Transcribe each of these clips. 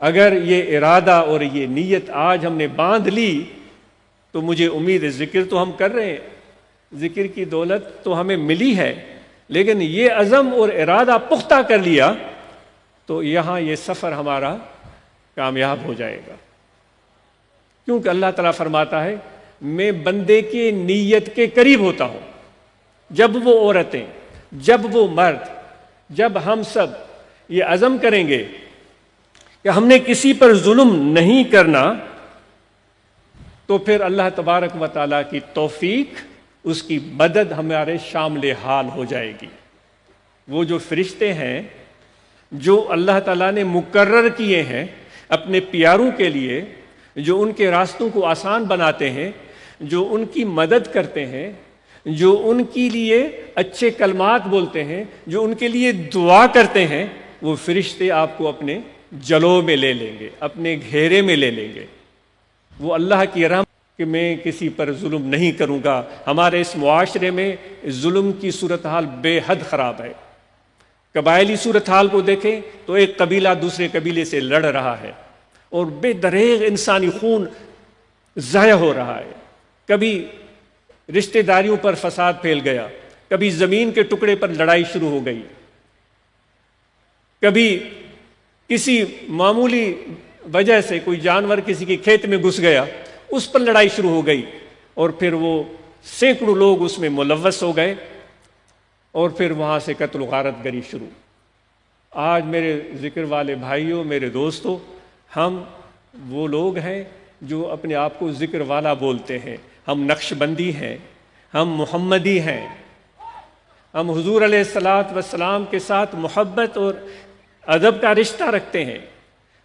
اگر یہ ارادہ اور یہ نیت آج ہم نے باندھ لی تو مجھے امید ہے، ذکر تو ہم کر رہے ہیں، ذکر کی دولت تو ہمیں ملی ہے، لیکن یہ عزم اور ارادہ پختہ کر لیا تو یہاں یہ سفر ہمارا کامیاب ہو جائے گا۔ کیونکہ اللہ تعالیٰ فرماتا ہے میں بندے کی نیت کے قریب ہوتا ہوں۔ جب وہ عورتیں، جب وہ مرد، جب ہم سب یہ عزم کریں گے کہ ہم نے کسی پر ظلم نہیں کرنا، تو پھر اللہ تبارک و تعالیٰ کی توفیق، اس کی مدد ہمارے شامل حال ہو جائے گی۔ وہ جو فرشتے ہیں جو اللہ تعالیٰ نے مقرر کیے ہیں اپنے پیاروں کے لیے، جو ان کے راستوں کو آسان بناتے ہیں، جو ان کی مدد کرتے ہیں، جو ان کے لیے اچھے کلمات بولتے ہیں، جو ان کے لیے دعا کرتے ہیں، وہ فرشتے آپ کو اپنے جلو میں لے لیں گے، اپنے گھیرے میں لے لیں گے۔ وہ اللہ کی رحمت کہ میں کسی پر ظلم نہیں کروں گا۔ ہمارے اس معاشرے میں ظلم کی صورتحال بے حد خراب ہے۔ قبائلی صورتحال کو دیکھیں تو ایک قبیلہ دوسرے قبیلے سے لڑ رہا ہے اور بے دریغ انسانی خون ضائع ہو رہا ہے۔ کبھی رشتہ داریوں پر فساد پھیل گیا، کبھی زمین کے ٹکڑے پر لڑائی شروع ہو گئی، کبھی کسی معمولی وجہ سے کوئی جانور کسی کے کھیت میں گھس گیا، اس پر لڑائی شروع ہو گئی، اور پھر وہ سینکڑوں لوگ اس میں ملوث ہو گئے، اور پھر وہاں سے قتل و غارت گری شروع۔ آج میرے ذکر والے بھائیوں، میرے دوستوں، ہم وہ لوگ ہیں جو اپنے آپ کو ذکر والا بولتے ہیں، ہم نقش بندی ہیں، ہم محمدی ہیں، ہم حضور علیہ السلام کے ساتھ محبت اور ادب کا رشتہ رکھتے ہیں۔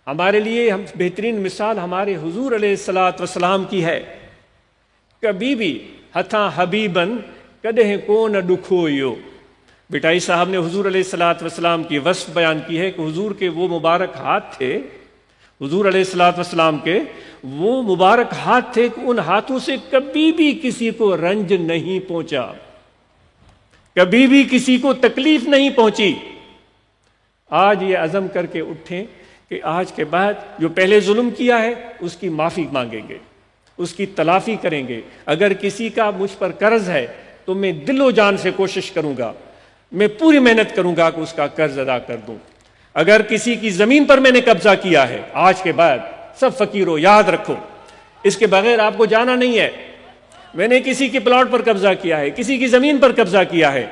ہمارے لیے ہم بہترین مثال ہمارے حضور علیہ السلام کی ہے۔ کبھی بھی ہتھاں حبیبن کدہ کو نہ دکھویو۔ بٹائی صاحب نے حضور علیہ السلام کی وصف بیان کی ہے کہ حضور کے وہ مبارک ہاتھ تھے، حضور علیہ السلام کے وہ مبارک ہاتھ تھے کہ ان ہاتھوں سے کبھی بھی کسی کو رنج نہیں پہنچا، کبھی بھی کسی کو تکلیف نہیں پہنچی۔ آج یہ عزم کر کے اٹھیں کہ آج کے بعد جو پہلے ظلم کیا ہے اس کی معافی مانگیں گے، اس کی تلافی کریں گے۔ اگر کسی کا مجھ پر قرض ہے تو میں دل و جان سے کوشش کروں گا، میں پوری محنت کروں گا کہ اس کا قرض ادا کر دوں۔ اگر کسی کی زمین پر میں نے قبضہ کیا ہے، آج کے بعد سب فقیروں یاد رکھو، اس کے بغیر آپ کو جانا نہیں ہے، میں نے کسی کے پلاٹ پر قبضہ کیا ہے، کسی کی زمین پر قبضہ کیا ہے،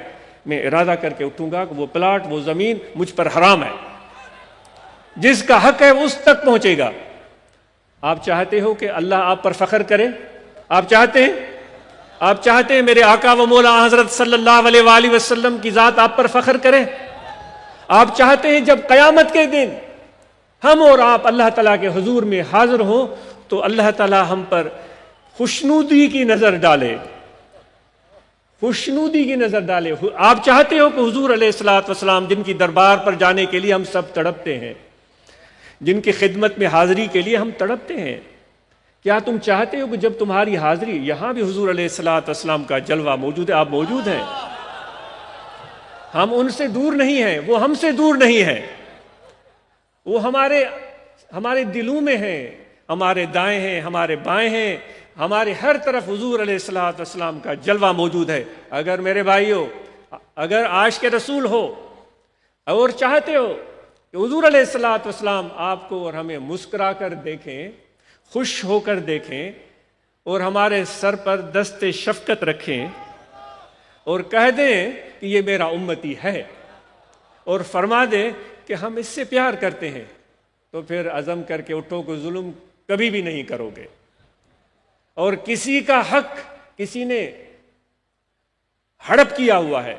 میں ارادہ کر کے اٹھوں گا کہ وہ پلاٹ، وہ زمین مجھ پر حرام ہے، جس کا حق ہے اس تک پہنچے گا۔ آپ چاہتے ہو کہ اللہ آپ پر فخر کرے؟ آپ چاہتے ہیں میرے آقا و مولا حضرت صلی اللہ علیہ وآلہ وسلم کی ذات آپ پر فخر کرے؟ آپ چاہتے ہیں جب قیامت کے دن ہم اور آپ اللہ تعالیٰ کے حضور میں حاضر ہوں تو اللہ تعالیٰ ہم پر خوشنودی کی نظر ڈالے، خوشنودی کی نظر ڈالے؟ آپ چاہتے ہو کہ حضور علیہ السلام جن کی دربار پر جانے کے لیے ہم سب تڑپتے ہیں، جن کی خدمت میں حاضری کے لیے ہم تڑپتے ہیں، کیا تم چاہتے ہو کہ جب تمہاری حاضری یہاں بھی حضور علیہ السلام کا جلوہ موجود ہے، آپ موجود ہیں؟ ہم ان سے دور نہیں ہیں، وہ ہم سے دور نہیں ہیں، وہ ہمارے دلوں میں ہیں، ہمارے دائیں ہیں، ہمارے بائیں ہیں، ہمارے ہر طرف حضور علیہ السلام کا جلوہ موجود ہے۔ اگر میرے بھائیوں، اگر عاشق رسول ہو اور چاہتے ہو کہ حضور علیہ السلام آپ کو اور ہمیں مسکرا کر دیکھیں، خوش ہو کر دیکھیں، اور ہمارے سر پر دست شفقت رکھیں اور کہہ دیں کہ یہ میرا امتی ہے، اور فرما دیں کہ ہم اس سے پیار کرتے ہیں، تو پھر عزم کر کے اٹھو کہ ظلم کبھی بھی نہیں کرو گے، اور کسی کا حق کسی نے ہڑپ کیا ہوا ہے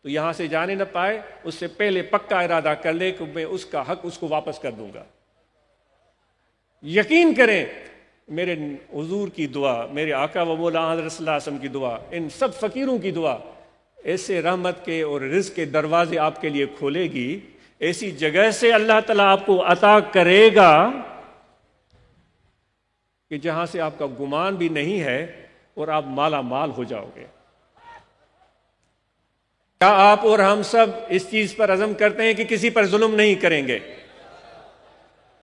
تو یہاں سے جانے نہ پائے، اس سے پہلے پکا ارادہ کر لے کہ میں اس کا حق اس کو واپس کر دوں گا۔ یقین کریں، میرے حضور کی دعا، میرے آقا و مولا حضرت صلی اللہ علیہ وسلم کی دعا، ان سب فقیروں کی دعا ایسے رحمت کے اور رزق کے دروازے آپ کے لیے کھولے گی، ایسی جگہ سے اللہ تعالیٰ آپ کو عطا کرے گا کہ جہاں سے آپ کا گمان بھی نہیں ہے، اور آپ مالا مال ہو جاؤ گے۔ کیا آپ اور ہم سب اس چیز پر عزم کرتے ہیں کہ کسی پر ظلم نہیں کریں گے؟